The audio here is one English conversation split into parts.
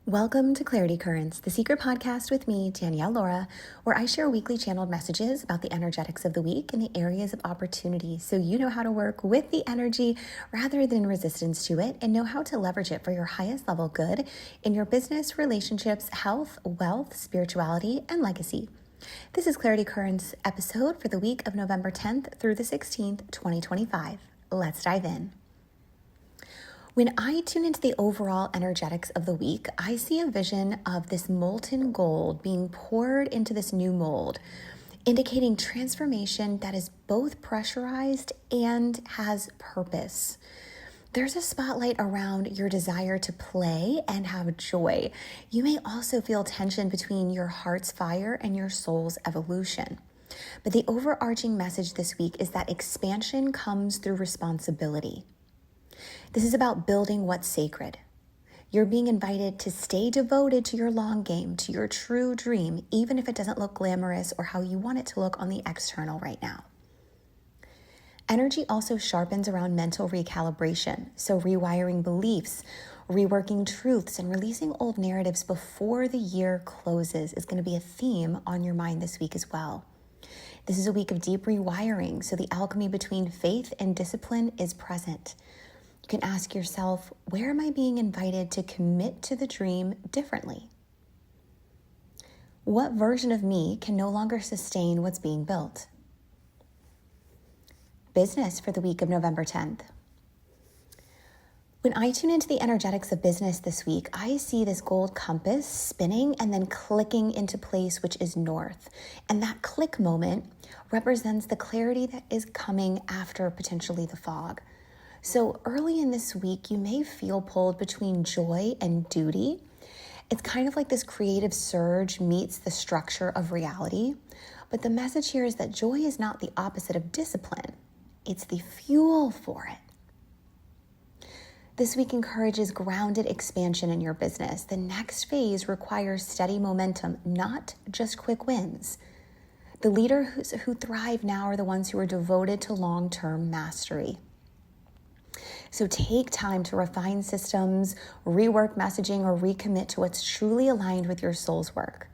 Welcome to Clarity Currents, the secret podcast with me, 𝙗𝙪𝙨, where I share weekly channeled messages about the energetics of the week and the areas of opportunity so you know how to work with the energy rather than resistance to it and know how to leverage it for your highest level good in your business, relationships, health, wealth, spirituality, and legacy. This is Clarity Currents episode for the week of November 10th through the 16th, 2025. Let's dive in. When I tune into the overall energetics of the week, I see a vision of this molten gold being poured into this new mold, indicating transformation that is both pressurized and has purpose. There's a spotlight around your desire to play and have joy. You may also feel tension between your heart's fire and your soul's evolution. But the overarching message this week is that expansion comes through responsibility. This is about building what's sacred. You're being invited to stay devoted to your long game, to your true dream, even if it doesn't look glamorous or how you want it to look on the external right now. Energy also sharpens around mental recalibration, so rewiring beliefs, reworking truths, and releasing old narratives before the year closes is going to be a theme on your mind this week as well. This is a week of deep rewiring, so the alchemy between faith and discipline is present. You can ask yourself, where am I being invited to commit to the dream differently? What version of me can no longer sustain what's being built? Business for the week of November 10th. When I tune into the energetics of business this week, I see this gold compass spinning and then clicking into place, which is north. And that click moment represents the clarity that is coming after potentially the fog. So early in this week, you may feel pulled between joy and duty. It's kind of like this creative surge meets the structure of reality. But the message here is that joy is not the opposite of discipline. It's the fuel for it. This week encourages grounded expansion in your business. The next phase requires steady momentum, not just quick wins. The leaders who thrive now are the ones who are devoted to long-term mastery. So take time to refine systems, rework messaging, or recommit to what's truly aligned with your soul's work.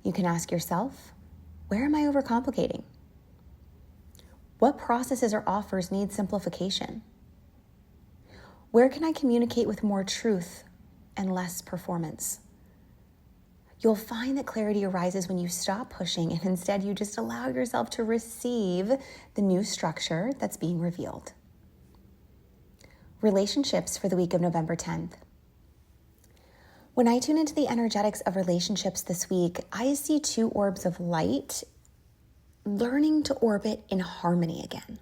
You can ask yourself, where am I overcomplicating? What processes or offers need simplification? Where can I communicate with more truth and less performance? You'll find that clarity arises when you stop pushing and instead you just allow yourself to receive the new structure that's being revealed. Relationships for the week of November 10th. When I tune into the energetics of relationships this week, I see two orbs of light learning to orbit in harmony again.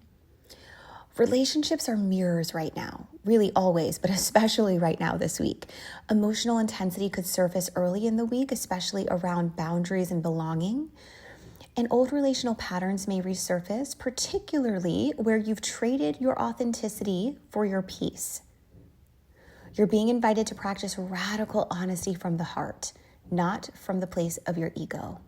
Relationships are mirrors right now, really always, but especially right now this week. Emotional intensity could surface early in the week, especially around boundaries and belonging. And old relational patterns may resurface, particularly where you've traded your authenticity for your peace. You're being invited to practice radical honesty from the heart, not from the place of your ego.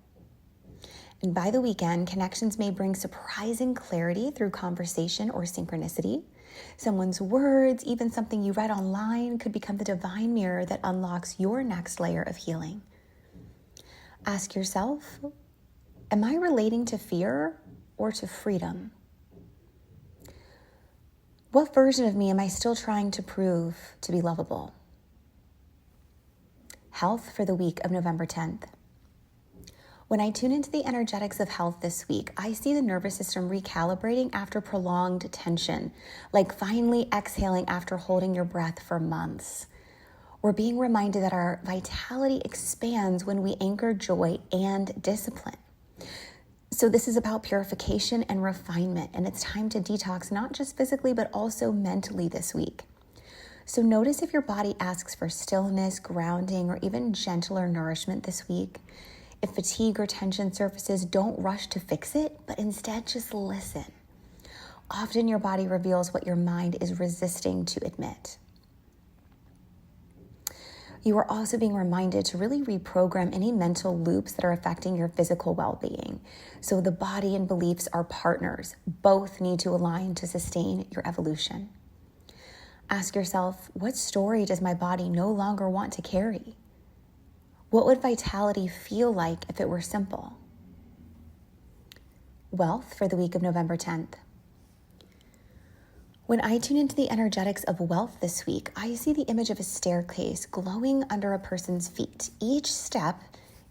And by the weekend, connections may bring surprising clarity through conversation or synchronicity. Someone's words, even something you read online, could become the divine mirror that unlocks your next layer of healing. Ask yourself, am I relating to fear or to freedom? What version of me am I still trying to prove to be lovable? Health for the week of November 10th. When I tune into the energetics of health this week, I see the nervous system recalibrating after prolonged tension, like finally exhaling after holding your breath for months. We're being reminded that our vitality expands when we anchor joy and discipline. So this is about purification and refinement, and it's time to detox, not just physically, but also mentally this week. So notice if your body asks for stillness, grounding, or even gentler nourishment this week. If fatigue or tension surfaces, don't rush to fix it, but instead just listen. Often your body reveals what your mind is resisting to admit. You are also being reminded to really reprogram any mental loops that are affecting your physical well-being. So the body and beliefs are partners. Both need to align to sustain your evolution. Ask yourself, what story does my body no longer want to carry? What would vitality feel like if it were simple? Wealth for the week of November 10th. When I tune into the energetics of wealth this week, I see the image of a staircase glowing under a person's feet. Each step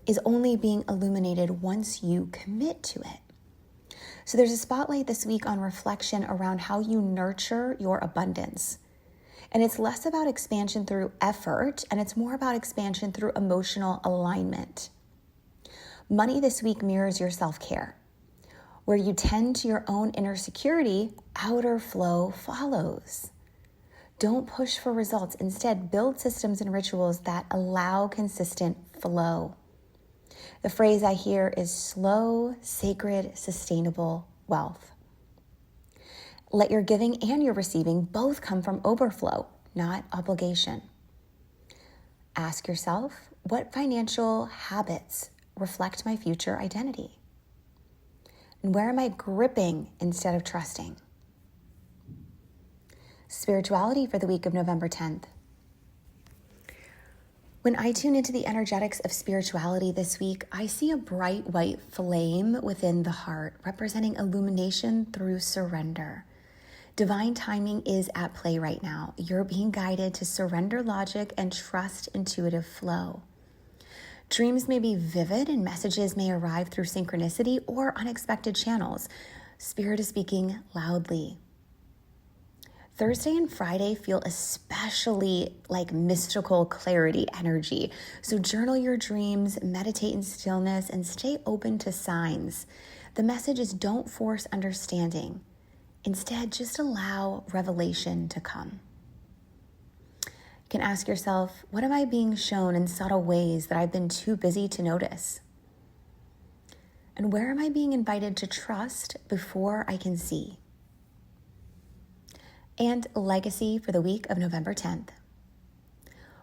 is only being illuminated once you commit to it. So there's a spotlight this week on reflection around how you nurture your abundance. And it's less about expansion through effort, and it's more about expansion through emotional alignment. Money this week mirrors your self-care. Where you tend to your own inner security, outer flow follows. Don't push for results. Instead, build systems and rituals that allow consistent flow. The phrase I hear is slow, sacred, sustainable wealth. Let your giving and your receiving both come from overflow, not obligation. Ask yourself, what financial habits reflect my future identity? And where am I gripping instead of trusting? Spirituality for the week of November 10th. When I tune into the energetics of spirituality this week, I see a bright white flame within the heart, representing illumination through surrender. Divine timing is at play right now. You're being guided to surrender logic and trust intuitive flow. Dreams may be vivid and messages may arrive through synchronicity or unexpected channels. Spirit is speaking loudly. Thursday and Friday feel especially like mystical clarity energy. So journal your dreams, meditate in stillness, and stay open to signs. The message is don't force understanding. Instead, just allow revelation to come. You can ask yourself, what am I being shown in subtle ways that I've been too busy to notice? And where am I being invited to trust before I can see? And legacy for the week of November 10th.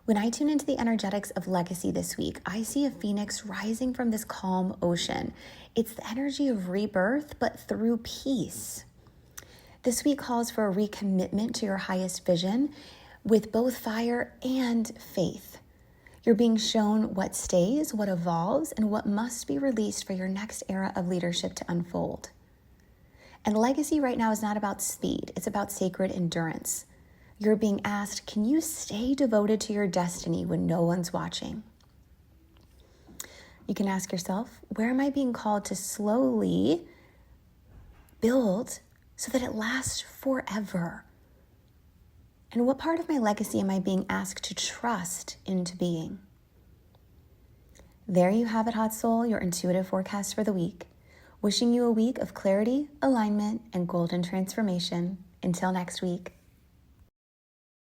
When I tune into the energetics of legacy this week, I see a phoenix rising from this calm ocean. It's the energy of rebirth, but through peace. This week calls for a recommitment to your highest vision with both fire and faith. You're being shown what stays, what evolves, and what must be released for your next era of leadership to unfold. And legacy right now is not about speed, it's about sacred endurance. You're being asked, can you stay devoted to your destiny when no one's watching? You can ask yourself, where am I being called to slowly build so that it lasts forever? And what part of my legacy am I being asked to trust into being? There you have it, Hot Soul, your intuitive forecast for the week. Wishing you a week of clarity, alignment, and golden transformation. Until next week.